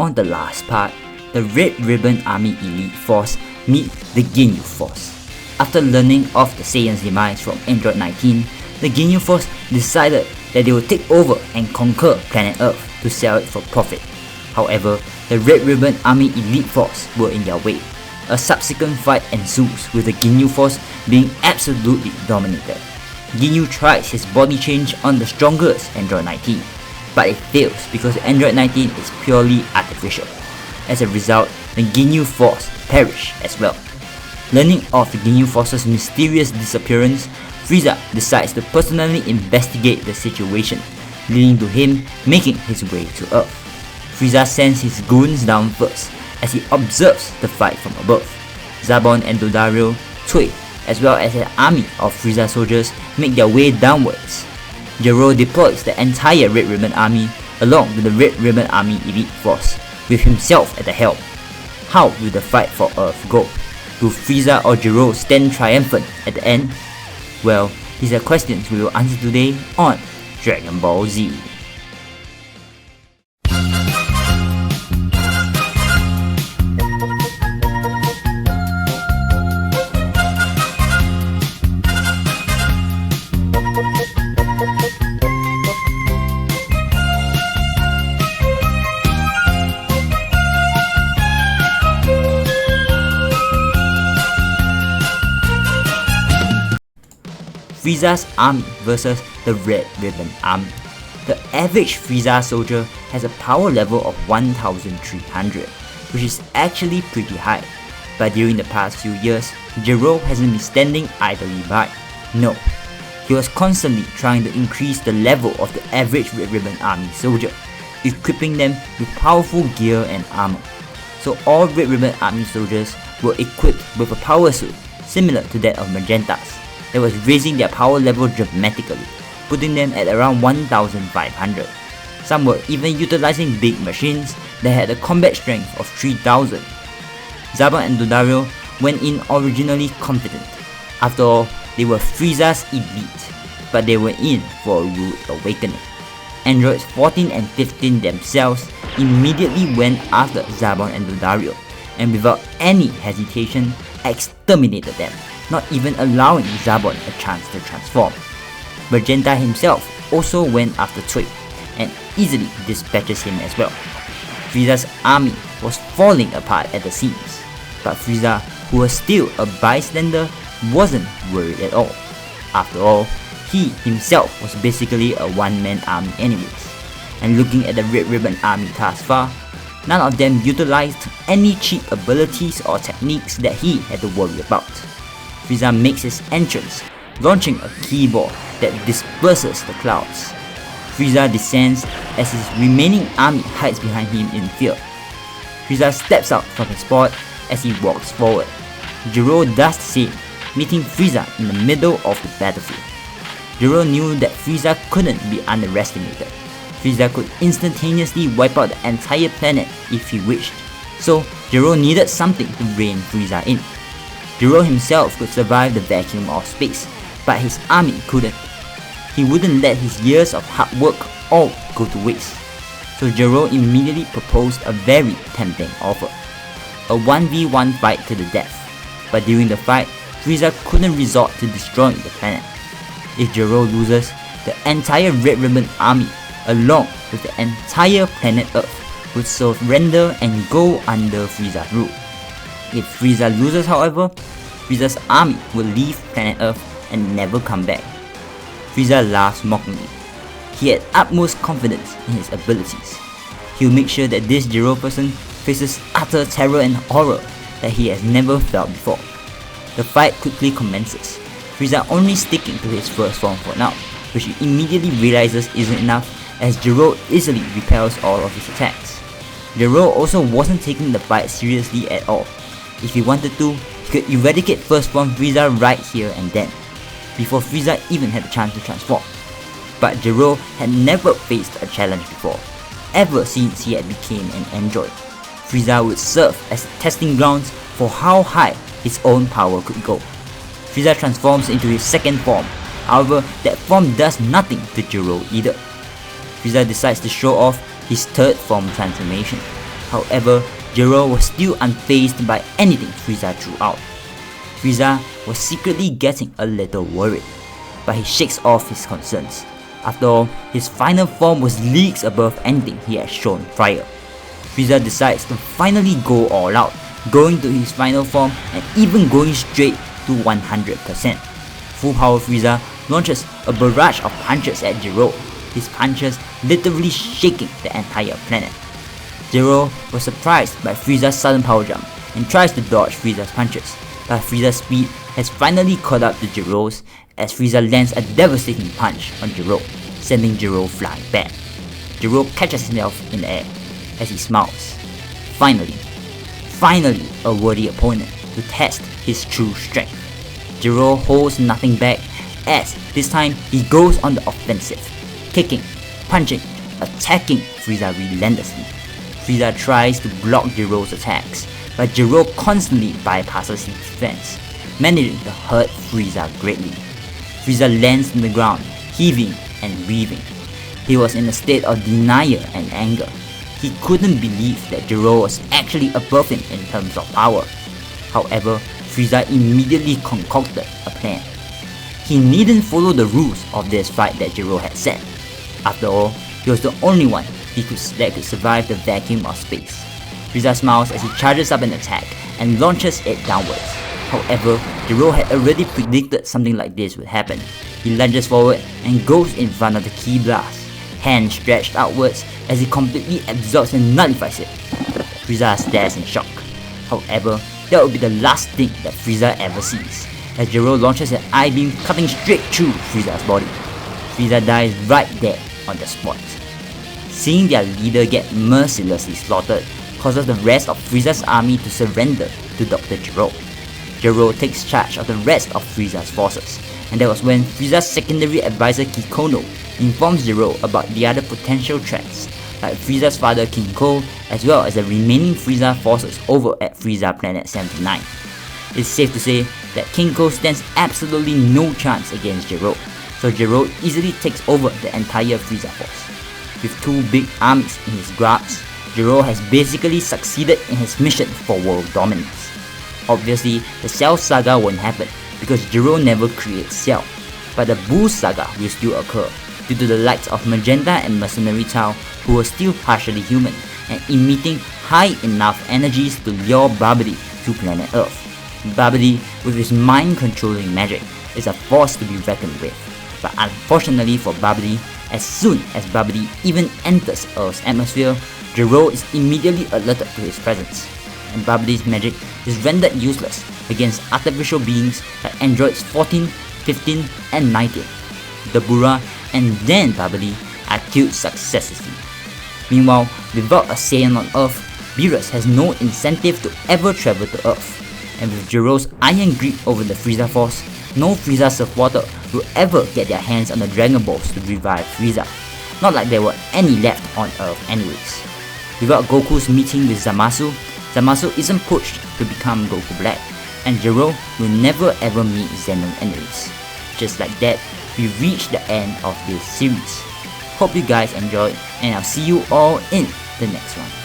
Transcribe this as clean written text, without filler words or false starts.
On the last part, the Red Ribbon Army Elite Force meet the Ginyu Force. After learning of the Saiyan's demise from Android 19, the Ginyu Force decided that they would take over and conquer planet Earth to sell it for profit. However, the Red Ribbon Army Elite Force were in their way. A subsequent fight ensues with the Ginyu Force being absolutely dominated. Ginyu tries his body change on the strongest Android 19, but it fails because Android 19 is purely artificial. As a result, the Ginyu Force perish as well. Learning of the Ginyu Force's mysterious disappearance, Frieza decides to personally investigate the situation, leading to him making his way to Earth. Frieza sends his goons down first as he observes the fight from above. Zarbon and Dodario, Cui, as well as an army of Frieza soldiers make their way downwards. Gero deploys the entire Red Ribbon Army along with the Red Ribbon Army Elite Force, with himself at the helm. How will the fight for Earth go? Will Frieza or Gero stand triumphant at the end? Well, these are questions we will answer today on Dragon Ball Z. Frieza's army versus the Red Ribbon Army. The average Frieza soldier has a power level of 1300, which is actually pretty high. But during the past few years, Gero hasn't been standing idly by. No, he was constantly trying to increase the level of the average Red Ribbon Army soldier, equipping them with powerful gear and armor. So all Red Ribbon Army soldiers were equipped with a power suit similar to that of Magenta's, that was raising their power level dramatically, putting them at around 1500. Some were even utilizing big machines that had a combat strength of 3000. Zarbon and Dodario went in originally confident. After all, they were Frieza's elite, but they were in for a rude awakening. Androids 14 and 15 themselves immediately went after Zarbon and Dodario, and without any hesitation exterminated them, not even allowing Zarbon a chance to transform. Magenta himself also went after Cui and easily dispatches him as well. Frieza's army was falling apart at the seams, but Frieza, who was still a bystander, wasn't worried at all. After all, he himself was basically a one-man army anyways, and looking at the Red Ribbon Army thus far, none of them utilized any cheap abilities or techniques that he had to worry about. Frieza makes his entrance, launching a ki ball that disperses the clouds. Frieza descends as his remaining army hides behind him in fear. Frieza steps out from his spot as he walks forward. Gero does the same, meeting Frieza in the middle of the battlefield. Gero knew that Frieza couldn't be underestimated. Frieza could instantaneously wipe out the entire planet if he wished, so Gero needed something to rein Frieza in. Gero himself could survive the vacuum of space, but his army couldn't. He wouldn't let his years of hard work all go to waste. So Gero immediately proposed a very tempting offer, a 1v1 fight to the death. But during the fight, Frieza couldn't resort to destroying the planet. If Gero loses, the entire Red Ribbon Army, along with the entire planet Earth, would surrender and go under Frieza's rule. If Frieza loses, however, Frieza's army will leave planet Earth and never come back. Frieza laughs mockingly. He had utmost confidence in his abilities. He will make sure that this Gero person faces utter terror and horror that he has never felt before. The fight quickly commences, Frieza only sticking to his first form for now, which he immediately realizes isn't enough as Gero easily repels all of his attacks. Gero also wasn't taking the fight seriously at all. If he wanted to, he could eradicate first form Frieza right here and then, before Frieza even had a chance to transform. But Gero had never faced a challenge before, ever since he had become an android. Frieza would serve as testing grounds for how high his own power could go. Frieza transforms into his second form, however that form does nothing to Gero either. Frieza decides to show off his third form transformation. However, Zero was still unfazed by anything Frieza threw out. Frieza was secretly getting a little worried, but he shakes off his concerns. After all, his final form was leagues above anything he had shown prior. Frieza decides to finally go all out, going to his final form and even going straight to 100%. Full Power Frieza launches a barrage of punches at Zero, his punches literally shaking the entire planet. Zero was surprised by Frieza's sudden power jump and tries to dodge Frieza's punches, but Frieza's speed has finally caught up to Zero's as Frieza lands a devastating punch on Zero, sending Zero flying back. Zero catches himself in the air as he smiles. Finally a worthy opponent to test his true strength. Zero holds nothing back as this time he goes on the offensive, kicking, punching, attacking Frieza relentlessly. Frieza tries to block Zero's attacks, but Zero constantly bypasses his defense, managing to hurt Frieza greatly. Frieza lands on the ground, heaving and weaving. He was in a state of denial and anger. He couldn't believe that Zero was actually above him in terms of power. However, Frieza immediately concocted a plan. He needn't follow the rules of this fight that Zero had set. After all, he was the only one that could survive the vacuum of space. Frieza smiles as he charges up an attack and launches it downwards. However, Zero had already predicted something like this would happen. He lunges forward and goes in front of the Ki Blast, hand stretched outwards as he completely absorbs and nullifies it. Frieza stares in shock. However, that would be the last thing that Frieza ever sees, as Zero launches an I-beam cutting straight through Frieza's body. Frieza dies right there on the spot. Seeing their leader get mercilessly slaughtered causes the rest of Frieza's army to surrender to Dr. Gero. Gero takes charge of the rest of Frieza's forces, and that was when Frieza's secondary advisor Kikono informs Zero about the other potential threats, like Frieza's father King Ko, as well as the remaining Frieza forces over at Frieza Planet 79. It's safe to say that King Ko stands absolutely no chance against Zero, so Zero easily takes over the entire Frieza force. With two big armies in his grasp, Zero has basically succeeded in his mission for world dominance. Obviously, the Cell Saga won't happen because Zero never creates Cell, but the Buu Saga will still occur due to the likes of Magenta and Mercenary Tao, who were still partially human and emitting high enough energies to lure Babidi to planet Earth. Babidi, with his mind-controlling magic, is a force to be reckoned with, but unfortunately for Babidi, as soon as Babidi even enters Earth's atmosphere, Zero is immediately alerted to his presence, and Babidi's magic is rendered useless against artificial beings like androids 14, 15, and 19. Dabura and then Babidi are killed successively. Meanwhile, without a Saiyan on Earth, Beerus has no incentive to ever travel to Earth, and with Zero's iron grip over the Frieza Force, no Frieza supporter will ever get their hands on the Dragon Balls to revive Frieza, not like there were any left on Earth anyways. Without Goku's meeting with Zamasu, Zamasu isn't pushed to become Goku Black, and Zero will never ever meet Zenon anyways. Just like that, we reach the end of this series. Hope you guys enjoyed, and I'll see you all in the next one.